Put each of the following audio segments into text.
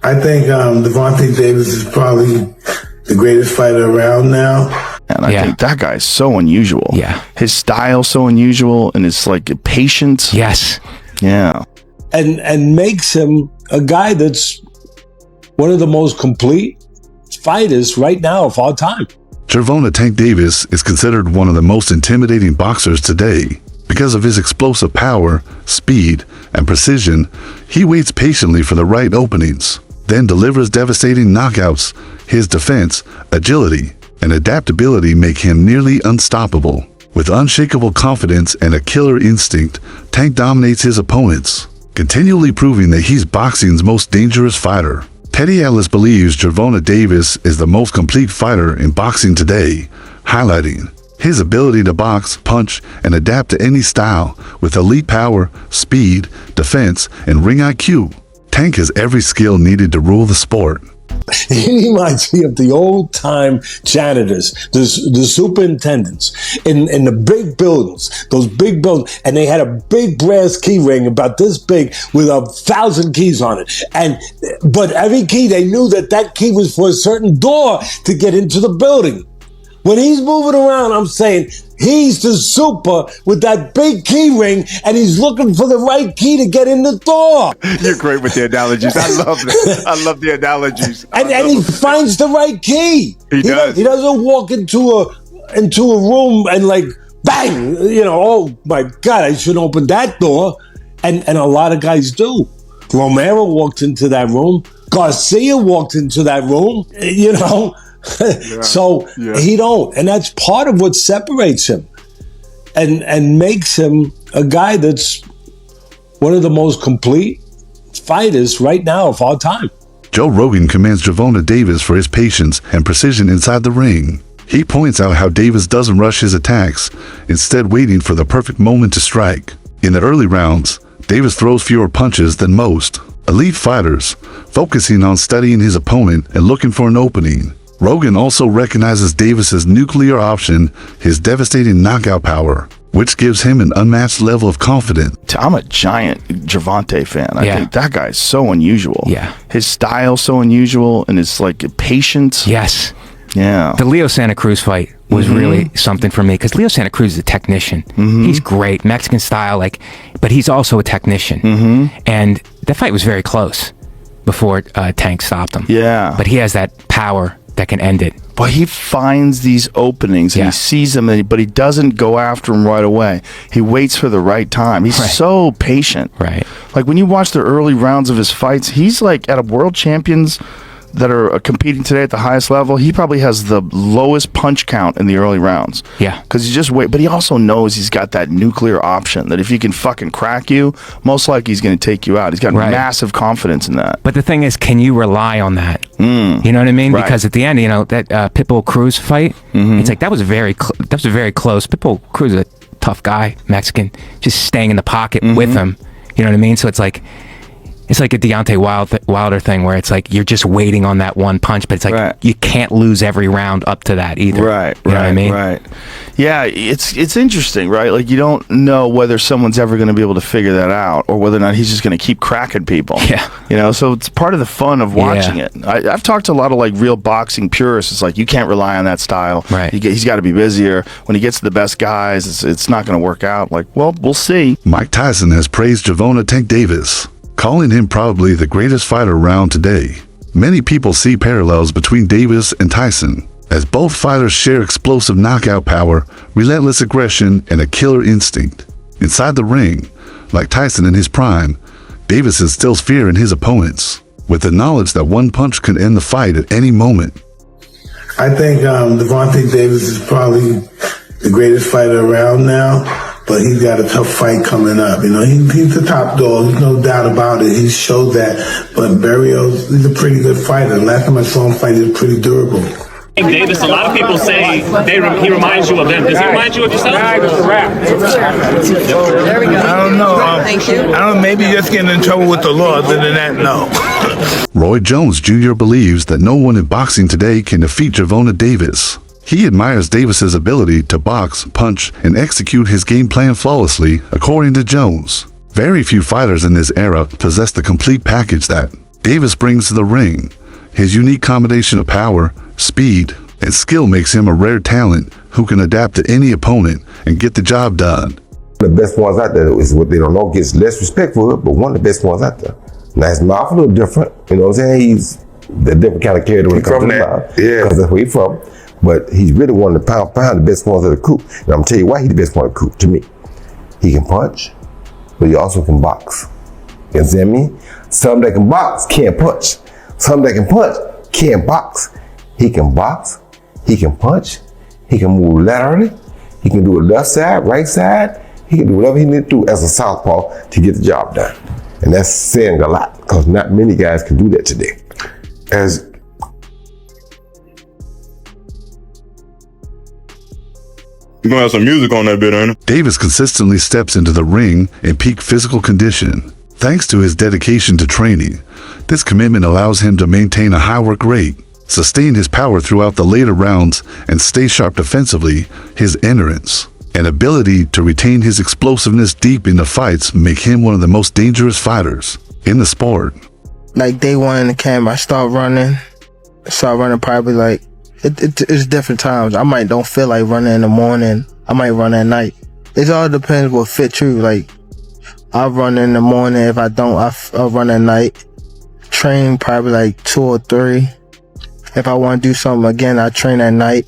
I think Gervonta Davis is probably the greatest fighter around now. And I think that guy's so unusual. Yeah. His style so unusual, and his like patience. Yes. Yeah. And makes him a guy that's one of the most complete fighters right now of all time. Gervonta Tank Davis is considered one of the most intimidating boxers today. Because of his explosive power, speed, and precision, he waits patiently for the right openings, then delivers devastating knockouts. His defense, agility, and adaptability make him nearly unstoppable. With unshakable confidence and a killer instinct, Tank dominates his opponents, continually proving that he's boxing's most dangerous fighter. Teddy Atlas believes Gervonta Davis is the most complete fighter in boxing today, highlighting his ability to box, punch, and adapt to any style with elite power, speed, defense, and ring IQ. Tank has every skill needed to rule the sport. He reminds me of the old-time janitors, the superintendents in the big buildings, those big buildings, and they had a big brass key ring about this big with 1,000 keys on it. But every key, they knew that key was for a certain door to get into the building. When he's moving around, I'm saying he's the super with that big key ring, and he's looking for the right key to get in the door. You're great with the analogies. I love it. I love the analogies. And he finds the right key. He does. He doesn't walk into a room and like, bang, oh my God, I shouldn't open that door. And a lot of guys do. Romero walked into that room. Garcia walked into that room, So he don't, and that's part of what separates him and makes him a guy that's one of the most complete fighters right now of all time. Joe Rogan commends Gervonta Davis for his patience and precision inside the ring. He points out how Davis doesn't rush his attacks, instead waiting for the perfect moment to strike. In the early rounds, Davis throws fewer punches than most elite fighters, focusing on studying his opponent and looking for an opening. Rogan also recognizes Davis's nuclear option, his devastating knockout power, which gives him an unmatched level of confidence. I'm a giant Gervonta fan. I think that guy's so unusual. Yeah. His style so unusual, and his like patience. Yes. Yeah. The Leo Santa Cruz fight was really something for me, because Leo Santa Cruz is a technician. He's great, Mexican style, but he's also a technician. And that fight was very close before Tank stopped him. Yeah. But he has that power that can end it. But he finds these openings and he sees them, but he doesn't go after them right away. He waits for the right time. He's so patient. Right. Like when you watch the early rounds of his fights, he's like at a world champions that are competing today at the highest level. He probably has the lowest punch count in the early rounds. Yeah. Because he just wait, but he also knows he's got that nuclear option that if he can fucking crack you, most likely he's going to take you out. He's got massive confidence in that. But the thing is, can you rely on that? You know what I mean? Because at the end, that Pitbull Cruz fight, it's like that was very close. Pitbull Cruz is a tough guy, Mexican, just staying in the pocket with him. You know what I mean? So it's like a Deontay Wilder thing where it's like you're just waiting on that one punch, but it's like you can't lose every round up to that either. Right. You know what I mean? Right. Yeah, it's interesting, right? Like you don't know whether someone's ever going to be able to figure that out, or whether or not he's just going to keep cracking people. Yeah. So it's part of the fun of watching it. I've talked to a lot of like real boxing purists. It's like you can't rely on that style. Right. He's got to be busier. When he gets to the best guys, it's not going to work out. Like, well, we'll see. Mike Tyson has praised Gervonta Tank Davis, calling him probably the greatest fighter around today. Many people see parallels between Davis and Tyson, as both fighters share explosive knockout power, relentless aggression, and a killer instinct. Inside the ring, like Tyson in his prime, Davis instills fear in his opponents, with the knowledge that one punch can end the fight at any moment. I think Gervonta Davis is probably the greatest fighter around now, but he's got a tough fight coming up. He's the top dog. There's no doubt about it. He showed that. But Barrios, he's a pretty good fighter. Last time I saw him fight, he was pretty durable. Davis, a lot of people say he reminds you of them. Does he remind you of yourself? There we go. I don't know. Thank you. I don't know. Maybe just getting in trouble with the law. Other than that, no. Roy Jones Jr. believes that no one in boxing today can defeat Gervonta Davis. He admires Davis's ability to box, punch, and execute his game plan flawlessly, according to Jones. Very few fighters in this era possess the complete package that Davis brings to the ring. His unique combination of power, speed, and skill makes him a rare talent who can adapt to any opponent and get the job done. The best ones out there is what they don't know, gets less respect for it, but one of the best ones out there. Now his mouth a little different, you know what I'm saying? He's a different kind of character when it comes to the mouth. Yeah. Because that's where he's from. But he's really one of the pound the best ones of the coop. And I'm gonna tell you why he's the best one of the coop to me. He can punch, but he also can box. You understand me? Some that can box can't punch. Some that can punch can't box. He can box, he can punch, he can move laterally, he can do it left side, right side, he can do whatever he needs to do as a southpaw to get the job done. And that's saying a lot, because not many guys can do that today. As you're gonna have some music on that bit, ain't it? Davis consistently steps into the ring in peak physical condition. Thanks to his dedication to training, this commitment allows him to maintain a high work rate, sustain his power throughout the later rounds, and stay sharp defensively. His endurance and ability to retain his explosiveness deep into fights make him one of the most dangerous fighters in the sport. Like day one in the camp, I start running probably like, it's different times. I might don't feel like running in the morning. I might run at night. It all depends what fits you. Like, I'll run in the morning. If I don't, I'll run at night. Train probably like 2 or 3. If I want to do something again, I train at night.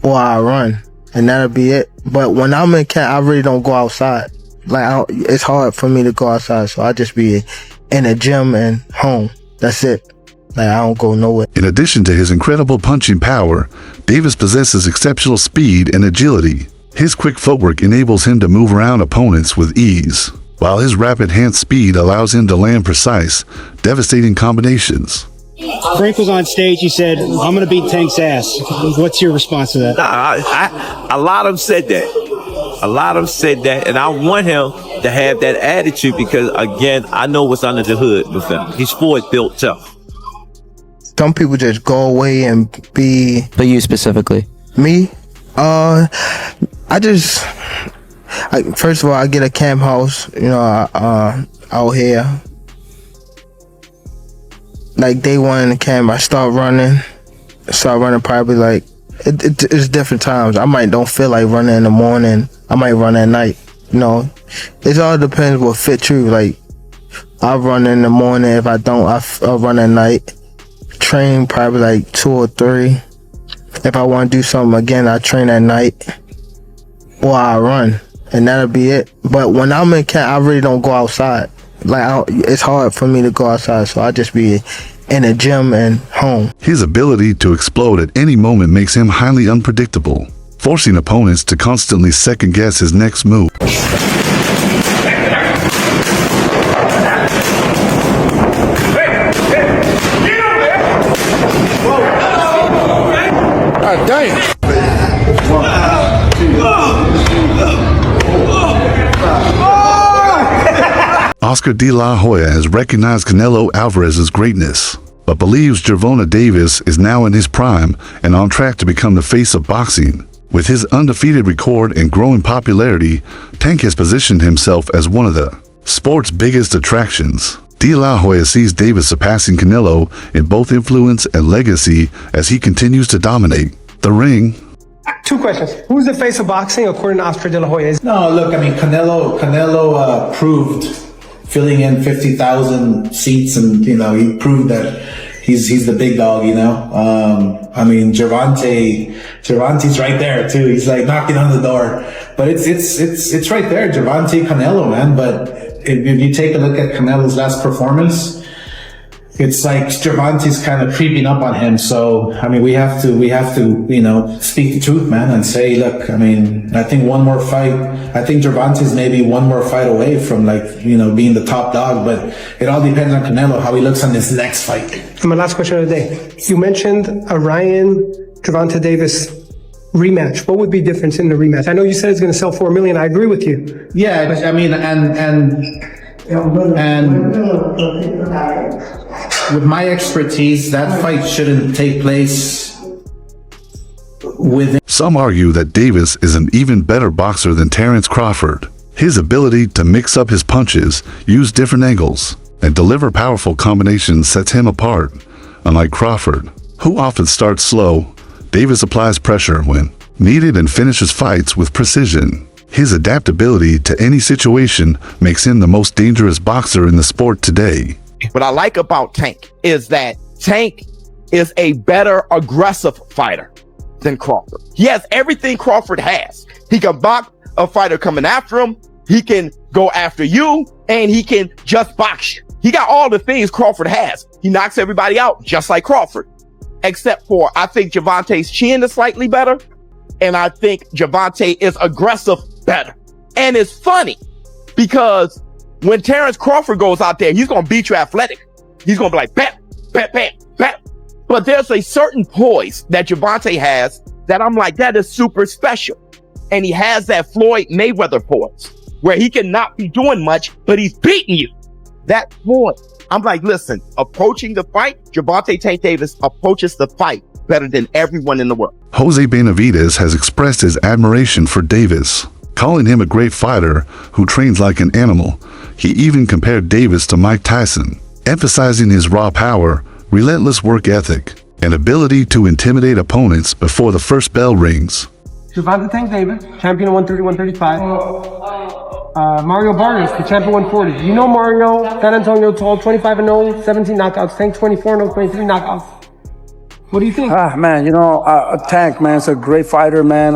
Or I run. And that'll be it. But when I'm in camp, I really don't go outside. Like, it's hard for me to go outside. So I just be in the gym and home. That's it. Like, I don't go nowhere. In addition to his incredible punching power, Davis possesses exceptional speed and agility. His quick footwork enables him to move around opponents with ease, while his rapid hand speed allows him to land precise, devastating combinations. Frank was on stage. He said, "I'm going to beat Tank's ass." What's your response to that? A lot of them said that. A lot of them said that, and I want him to have that attitude because, again, I know what's under the hood with him. He's forward built tough. Some people just go away and be... But you specifically? Me? First of all, I get a camp house, you know, out here. Like day one in the camp, I start running probably like, it's different times. I might don't feel like running in the morning. I might run at night. You know, it all depends what fits you. Like, I'll run in the morning. If I don't, I'll run at night. Train probably like 2 or 3. If I want to do something again, I train at night. Or I run. And that'll be it. But when I'm in camp, I really don't go outside. Like, it's hard for me to go outside, so I just be in the gym and home. His ability to explode at any moment makes him highly unpredictable, forcing opponents to constantly second-guess his next move. God damn. Oscar De La Hoya has recognized Canelo Alvarez's greatness, but believes Gervonta Davis is now in his prime and on track to become the face of boxing. With his undefeated record and growing popularity, Tank has positioned himself as one of the sport's biggest attractions. De La Hoya sees Davis surpassing Canelo in both influence and legacy as he continues to dominate the ring. 2 questions. Who's the face of boxing according to Oscar De La Hoya? No, look, I mean, Canelo proved filling in 50,000 seats, and you know, he proved that he's the big dog. You know, I mean, Gervonta's right there too. He's like knocking on the door, but it's right there, Gervonta, Canelo, man. But if you take a look at Canelo's last performance, it's like Gervonta's kind of creeping up on him. So, I mean, we have to, you know, speak the truth, man, and say, look, I mean, I think one more fight, I think Gervonta's maybe one more fight away from, like, you know, being the top dog, but it all depends on Canelo, how he looks on this next fight. And my last question of the day. You mentioned a Gervonta Davis rematch. What would be the difference in the rematch? I know you said it's going to sell 4 million. I agree with you. Yeah, but, I mean, and with my expertise, that fight shouldn't take place within. Some argue that Davis is an even better boxer than Terrence Crawford. His ability to mix up his punches, use different angles, and deliver powerful combinations sets him apart. Unlike Crawford, who often starts slow, Davis applies pressure when needed and finishes fights with precision. His adaptability to any situation makes him the most dangerous boxer in the sport today. What I like about Tank is that Tank is a better aggressive fighter than Crawford. He has everything Crawford has. He can block a fighter coming after him. He can go after you, and he can just box you. He got all the things Crawford has. He knocks everybody out just like Crawford, except for I think Gervonta's chin is slightly better, and I think Gervonta is aggressive better. And it's funny because when Terrence Crawford goes out there, he's going to beat you athletic. He's going to be like, bam, bam, bam, bam. But there's a certain poise that Gervonta has that I'm like, that is super special. And he has that Floyd Mayweather poise where he cannot be doing much, but he's beating you. That poise. I'm like, listen, approaching the fight, Gervonta Tank Davis approaches the fight better than everyone in the world. Jose Benavidez has expressed his admiration for Davis, calling him a great fighter who trains like an animal. He even compared Davis to Mike Tyson, emphasizing his raw power, relentless work ethic, and ability to intimidate opponents before the first bell rings. Gervonta Tank Davis, champion of 130, 135. Mario Vargas, the champion 140. You know Mario, San Antonio, 25-0, 17 knockouts. Tank 24-0, 23 knockouts. What do you think? Man, Tank, man, is a great fighter, man.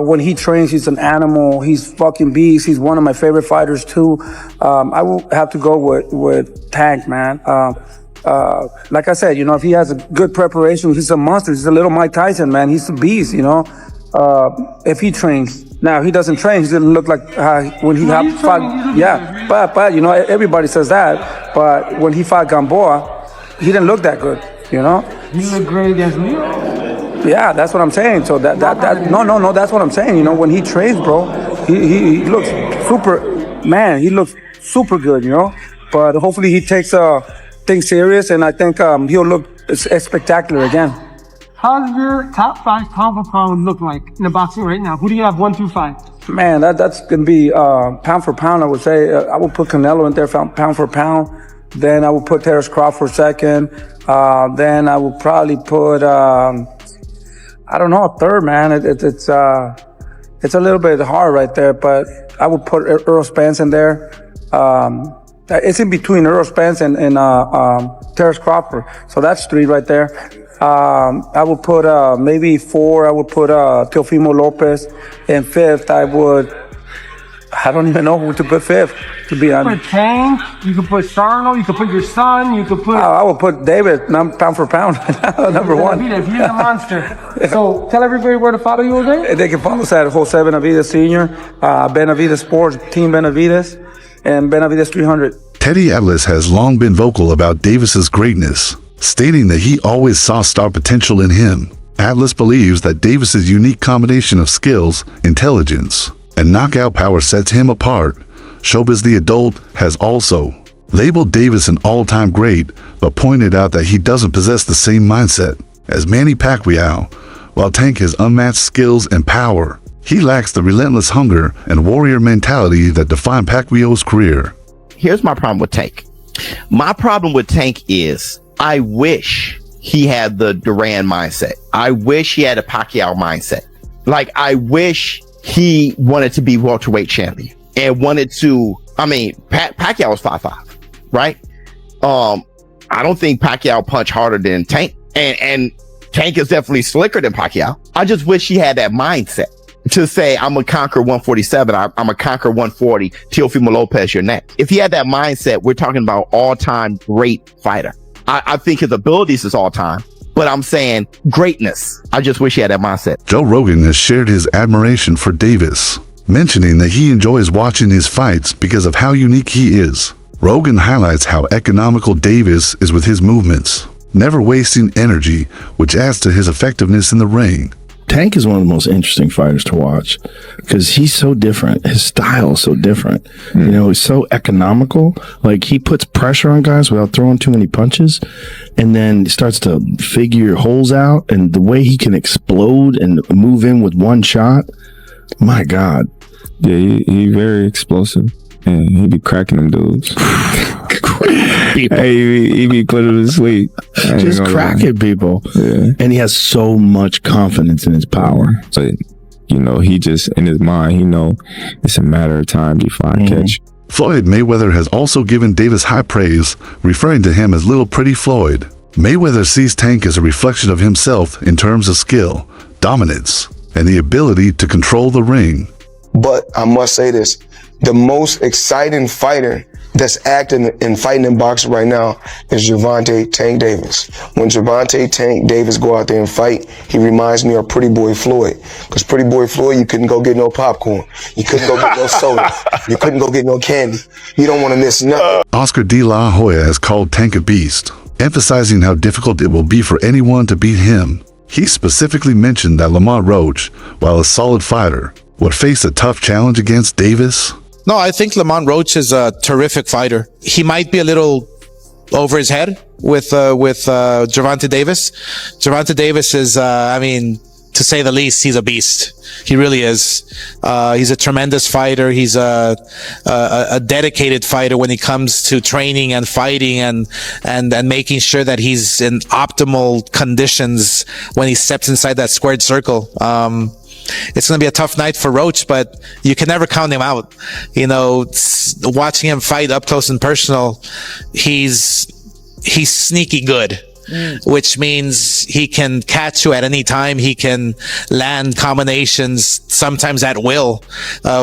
When he trains, he's an animal. He's fucking beast. He's one of my favorite fighters, too. I will have to go with Tank, man. Like I said, if he has a good preparation, he's a monster. He's a little Mike Tyson, man. He's a beast, if he trains. Now, he doesn't train. He doesn't look like when he fought. Yeah, but everybody says that. But when he fought Gamboa, he didn't look that good, He looked great against Leo. Yeah, that's what I'm saying. So that no, that's what I'm saying. When he trains, bro, he looks super, man, he looks super good, But hopefully he takes things serious, and I think he'll look spectacular again. How does your top 5 pound for pound look like in the boxing right now? Who do you have 1 through 5? Man, that's gonna be pound for pound. I would say I would put Canelo in there, pound for pound. Then I would put Terrence Crawford second. Then I would probably put I don't know, a third, man. It's a little bit hard right there, but I would put Errol Spence in there. It's in between Errol Spence and Terrence Crawford. So that's 3 right there. I would put maybe 4. I would put Teofimo Lopez, and 5th I don't even know who to put 5th, to be honest. You could put Tank, you could put Sarno, you could put your son, you could put... I would put David, pound for pound, number 1. Benavidez, he's a monster. So tell everybody where to follow you, Jose. They can follow us at Jose Benavidez Sr., Benavidez Sports, Team Benavidez, and Benavidez 300. Teddy Atlas has long been vocal about Davis's greatness, stating that he always saw star potential in him. Atlas believes that Davis's unique combination of skills, intelligence, and knockout power sets him apart. Showbiz the Adult has also labeled Davis an all-time great, but pointed out that he doesn't possess the same mindset as Manny Pacquiao. While Tank has unmatched skills and power, he lacks the relentless hunger and warrior mentality that defined Pacquiao's career. Here's my problem with Tank. My problem with Tank is I wish he had the Duran mindset. I wish he had a Pacquiao mindset. Like, I wish he wanted to be welterweight champion and wanted to, Pacquiao was 5'5", right? I don't think Pacquiao punched harder than Tank, and Tank is definitely slicker than Pacquiao. I just wish he had that mindset to say, I'm gonna conquer 147, I'm gonna conquer 140, Teofimo Lopez, you're next. If he had that mindset, we're talking about all-time great fighter. I think his abilities is all-time, but I'm saying greatness. I just wish he had that mindset. Joe Rogan has shared his admiration for Davis, mentioning that he enjoys watching his fights because of how unique he is. Rogan highlights how economical Davis is with his movements, never wasting energy, which adds to his effectiveness in the ring. Tank is one of the most interesting fighters to watch because he's so different. His style is so different. He's so economical. Like, he puts pressure on guys without throwing too many punches, and then starts to figure holes out, and the way he can explode and move in with one shot. My God. Yeah, he's very explosive. And he be cracking them dudes. Hey, he be putting them to sleep. Just cracking people. Yeah. And he has so much confidence in his power. So, you know, he just, in his mind, he know it's a matter of time before I catch. Floyd Mayweather has also given Davis high praise, referring to him as Little Pretty Floyd. Mayweather sees Tank as a reflection of himself in terms of skill, dominance, and the ability to control the ring. But I must say this, the most exciting fighter that's acting and fighting in boxing right now is Gervonta Tank Davis. When Gervonta Tank Davis go out there and fight, he reminds me of Pretty Boy Floyd. Because Pretty Boy Floyd, you couldn't go get no popcorn. You couldn't go get no soda. You couldn't go get no candy. You don't want to miss nothing. Oscar De La Hoya has called Tank a beast, emphasizing how difficult it will be for anyone to beat him. He specifically mentioned that Lamont Roach, while a solid fighter, would face a tough challenge against Davis. No, I think Lamont Roach is a terrific fighter. He might be a little over his head with Gervonta Davis. Gervonta Davis is, I mean, to say the least, he's a beast. He really is. He's a tremendous fighter. He's a dedicated fighter when it comes to training and fighting and making sure that he's in optimal conditions when he steps inside that squared circle. It's going to be a tough night for Roach, but you can never count him out. You know, watching him fight up close and personal, he's sneaky good. Which means he can catch you at any time. He can land combinations sometimes at will,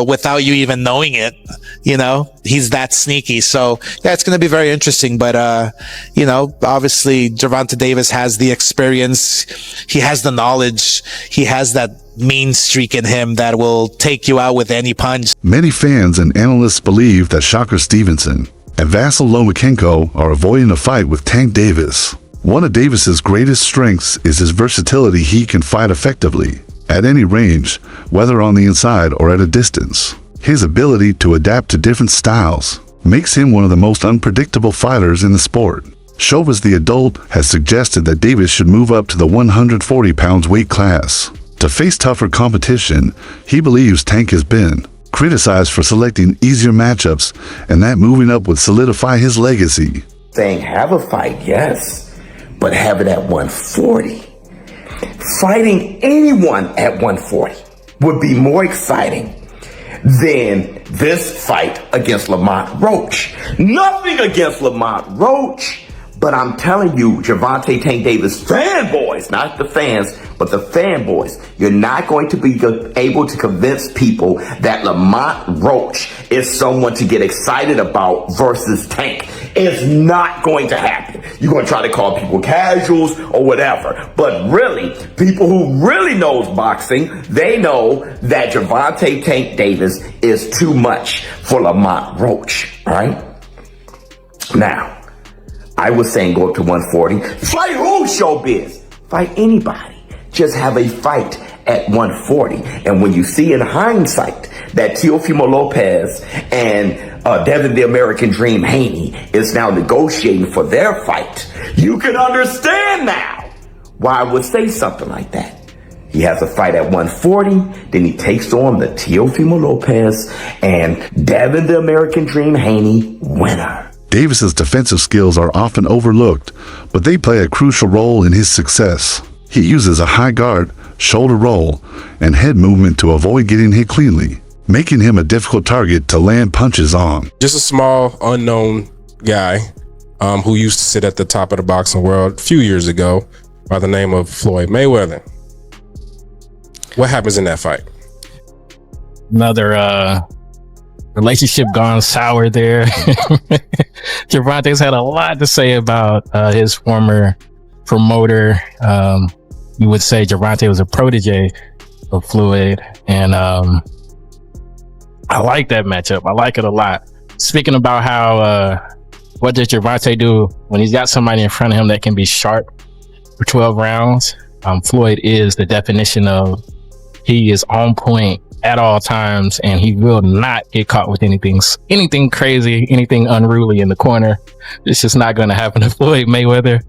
without you even knowing it. You know, he's that sneaky. So yeah, it's going to be very interesting. But, you know, obviously Gervonta Davis has the experience. He has the knowledge. He has that mean streak in him that will take you out with any punch. Many fans and analysts believe that Shocker Stevenson and Vasyl Lomachenko are avoiding a fight with Tank Davis. One of Davis's greatest strengths is his versatility. He can fight effectively at any range, whether on the inside or at a distance. His ability to adapt to different styles makes him one of the most unpredictable fighters in the sport. Chauvas the Adult has suggested that Davis should move up to the 140 pounds weight class. To face tougher competition, he believes Tank has been criticized for selecting easier matchups, and that moving up would solidify his legacy. Saying have a fight, yes, but have it at 140. Fighting anyone at 140 would be more exciting than this fight against Lamont Roach. Nothing against Lamont Roach, but I'm telling you, Gervonta Tank Davis fanboys, not the fans, but the fanboys, you're not going to be able to convince people that Lamont Roach is someone to get excited about versus Tank. It's not going to happen. You're going to try to call people casuals or whatever. But really, people who really knows boxing, they know that Gervonta Tank Davis is too much for Lamont Roach, all right? Now, I was saying go up to 140. Fight who, Showbiz? Fight anybody. Just have a fight at 140. And when you see in hindsight that Teofimo Lopez and Devin the American Dream Haney is now negotiating for their fight, you can understand now why I would say something like that. He has a fight at 140, then he takes on the Teofimo Lopez and Devin the American Dream Haney winner. Davis's defensive skills are often overlooked, but they play a crucial role in his success. He uses a high guard, shoulder roll, and head movement to avoid getting hit cleanly, making him a difficult target to land punches on. Just a small, unknown guy who used to sit at the top of the boxing world a few years ago by the name of Floyd Mayweather. What happens in that fight? Another relationship gone sour there. Gervonta's had a lot to say about his former promoter. You would say Gervonta was a protege of Floyd, and I like that matchup. I like it a lot. Speaking about how what does Gervonta do when he's got somebody in front of him that can be sharp for 12 rounds? Floyd is the definition of he is on point at all times, and he will not get caught with anything crazy, anything unruly in the corner. It's just not going to happen to Floyd Mayweather.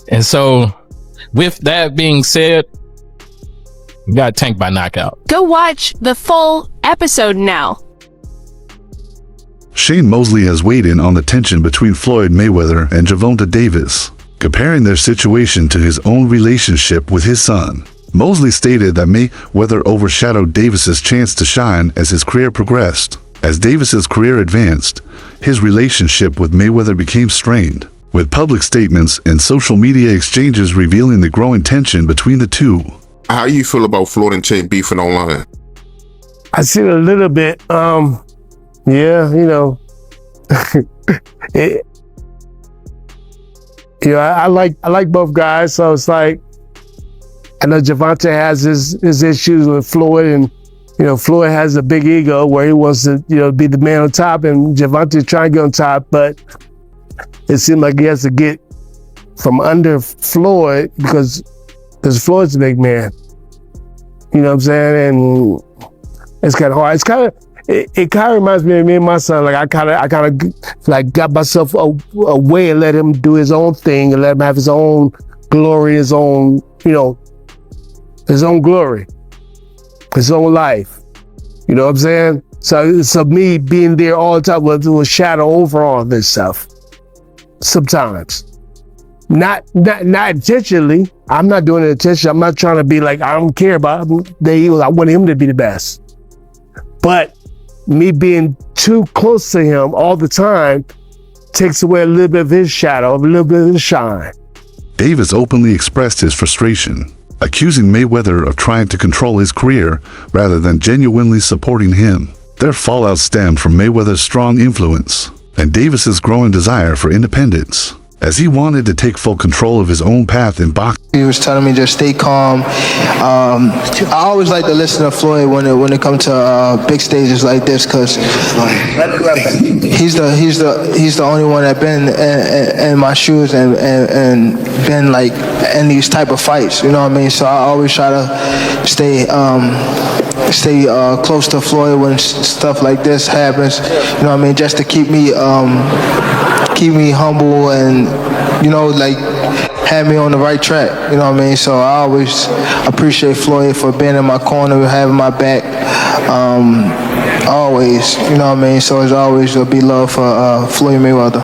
And so, with that being said, we got Tank by knockout. Go watch the full episode now. Shane Mosley has weighed in on the tension between Floyd Mayweather and Gervonta Davis, comparing their situation to his own relationship with his son. Mosley stated that Mayweather overshadowed Davis's chance to shine as his career progressed. As Davis's career advanced, his relationship with Mayweather became strained, with public statements and social media exchanges revealing the growing tension between the two. How do you feel about Floyd and Tank beefing online? I see it a little bit. Yeah, you know, I like both guys. So it's like, I know Gervonta has his issues with Floyd, and you know, Floyd has a big ego where he wants to, you know, be the man on top, and Gervonta trying to get on top, but it seems like he has to get from under Floyd because Floyd's a big man. You know what I'm saying? And it's kind of hard. It kind of reminds me of me and my son. Like I kind of like got myself away and let him do his own thing and let him have his own glory, his own, you know, his own glory, his own life. You know what I'm saying? So me being there all the time will shadow over all this stuff. Sometimes. Not intentionally. I'm not doing it intentionally. I'm not trying to be like, I don't care about him. I want him to be the best. But me being too close to him all the time takes away a little bit of his shadow, a little bit of his shine. Davis openly expressed his frustration, accusing Mayweather of trying to control his career rather than genuinely supporting him. Their fallout stemmed from Mayweather's strong influence and Davis's growing desire for independence, as he wanted to take full control of his own path in boxing. He was telling me just stay calm. I always like to listen to Floyd when it comes to big stages like this, because he's the only one that been in my shoes and been like in these type of fights. You know what I mean? So I always try to stay close to Floyd when stuff like this happens. You know what I mean? Just to keep me humble and, you know, like have me on the right track. You know what I mean? So I always appreciate Floyd for being in my corner, having my back. Always, you know what I mean? So it's always will be love for Floyd Mayweather.